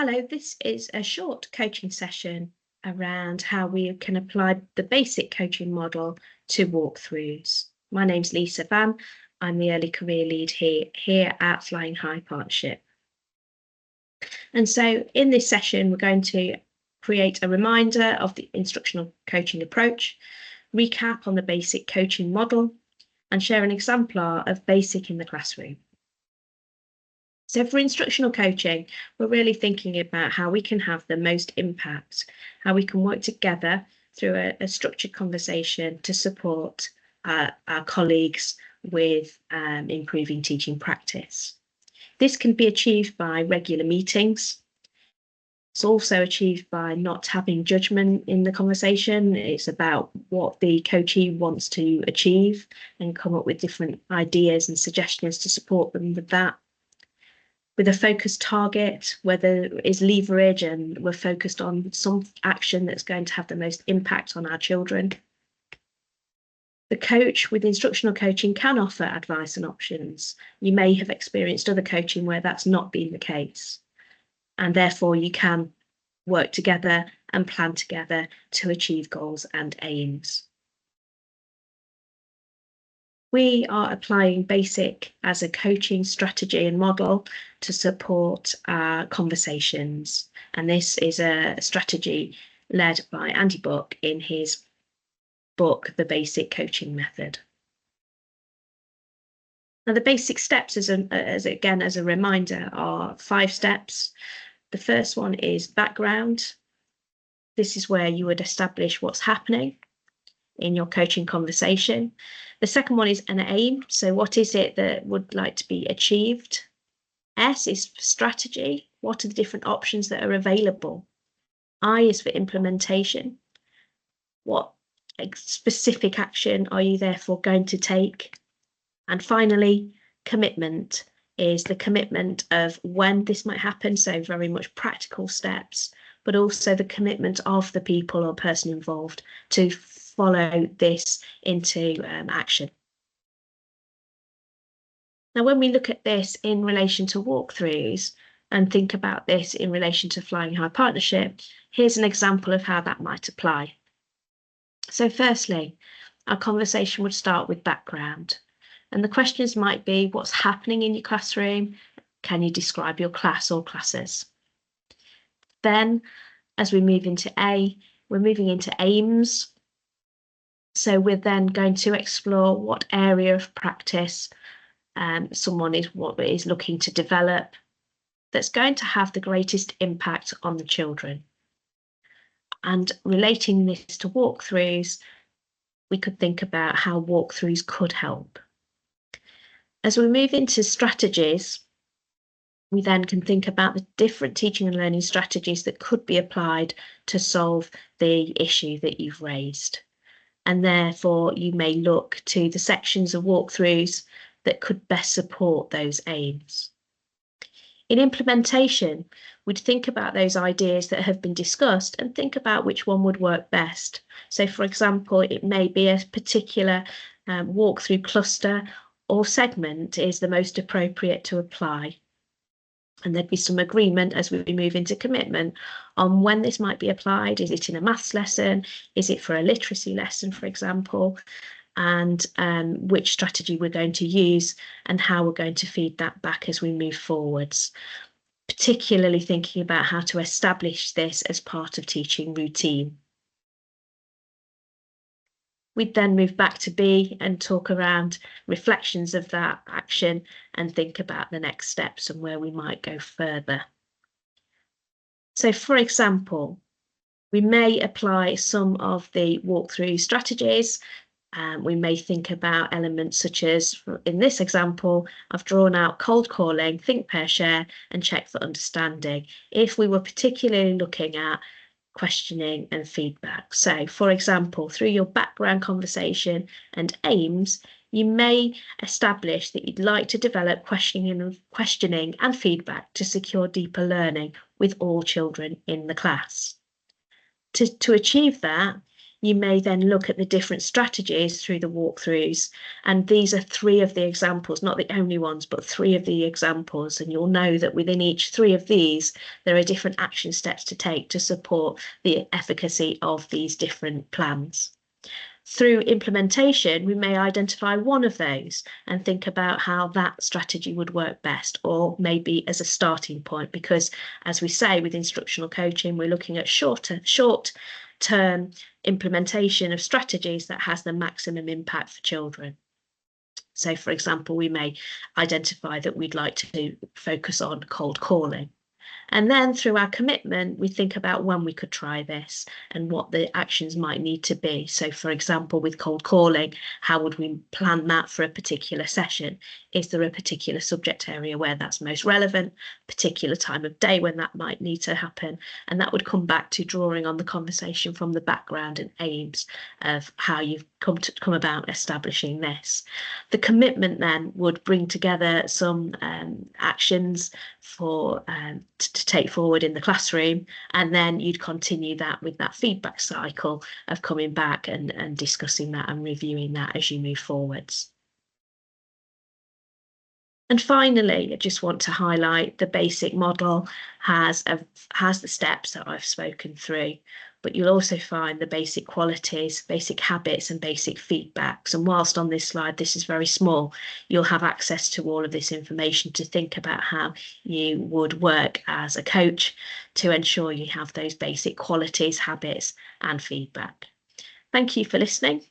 Hello, this is a short coaching session around how we can apply the basic coaching model to walkthroughs. My name's Lisa Van. I'm the early career lead here at Flying High Partnership. And so in this session, we're going to create a reminder of the instructional coaching approach, recap on the basic coaching model, and share an exemplar of basic in the classroom. So for instructional coaching, we're really thinking about how we can have the most impact, how we can work together through a structured conversation to support our colleagues with improving teaching practice. This can be achieved by regular meetings. It's also achieved by not having judgment in the conversation. It's about what the coachee wants to achieve and come up with different ideas and suggestions to support them with that. With a focused target, whether it's leverage and we're focused on some action that's going to have the most impact on our children. The coach with instructional coaching can offer advice and options. You may have experienced other coaching where that's not been the case. And therefore you can work together and plan together to achieve goals and aims. We are applying basic as a coaching strategy and model to support our conversations. And this is a strategy led by Andy Buck in his book, The Basic Coaching Method. Now, the basic steps, as a reminder, are 5 steps. The first one is background. This is where you would establish what's happening in your coaching conversation. The second one is an aim. So what is it that would like to be achieved? S is for strategy. What are the different options that are available? I is for implementation. What specific action are you therefore going to take? And finally, commitment is the commitment of when this might happen. So very much practical steps, but also the commitment of the people or person involved to follow this into action. Now, when we look at this in relation to walkthroughs and think about this in relation to Flying High Partnership, here's an example of how that might apply. So firstly, our conversation would start with background. And the questions might be, what's happening in your classroom? Can you describe your class or classes? Then, as we move into A, we're moving into aims. So we're then going to explore what area of practice someone is looking to develop that's going to have the greatest impact on the children. And relating this to walkthroughs, we could think about how walkthroughs could help. As we move into strategies, we then can think about the different teaching and learning strategies that could be applied to solve the issue that you've raised. And therefore, you may look to the sections of walkthroughs that could best support those aims. In implementation, we'd think about those ideas that have been discussed and think about which one would work best. So, for example, it may be a particular walkthrough cluster or segment is the most appropriate to apply. And there'd be some agreement as we move into commitment on when this might be applied. Is it in a maths lesson? Is it for a literacy lesson, for example? And which strategy we're going to use and how we're going to feed that back as we move forwards. Particularly thinking about how to establish this as part of teaching routine. We'd then move back to B and talk around reflections of that action and think about the next steps and where we might go further. So, for example, we may apply some of the walkthrough strategies. We may think about elements such as, in this example, I've drawn out cold calling, think, pair, share, and check for understanding. If we were particularly looking at questioning and feedback. So, for example, through your background conversation and aims, you may establish that you'd like to develop questioning and feedback to secure deeper learning with all children in the class. To achieve that, You may then look at the different strategies through the walkthroughs. And these are 3 of the examples, not the only ones, but 3 of the examples. And you'll know that within each 3 of these, there are different action steps to take to support the efficacy of these different plans. Through implementation, we may identify one of those and think about how that strategy would work best, or maybe as a starting point, because as we say with instructional coaching, we're looking at short-term implementation of strategies that has the maximum impact for children. So, for example, we may identify that we'd like to focus on cold calling. And then through our commitment, we think about when we could try this and what the actions might need to be. So, for example, with cold calling, how would we plan that for a particular session? Is there a particular subject area where that's most relevant, particular time of day when that might need to happen? And that would come back to drawing on the conversation from the background and aims of how you've come about establishing this. The commitment then would bring together some actions for to take forward in the classroom, and then you'd continue that with that feedback cycle of coming back and discussing that and reviewing that as you move forwards. And finally, I just want to highlight the basic model has the steps that I've spoken through, but you'll also find the basic qualities, basic habits, and basic feedbacks. And whilst on this slide, this is very small, you'll have access to all of this information to think about how you would work as a coach to ensure you have those basic qualities, habits, and feedback. Thank you for listening.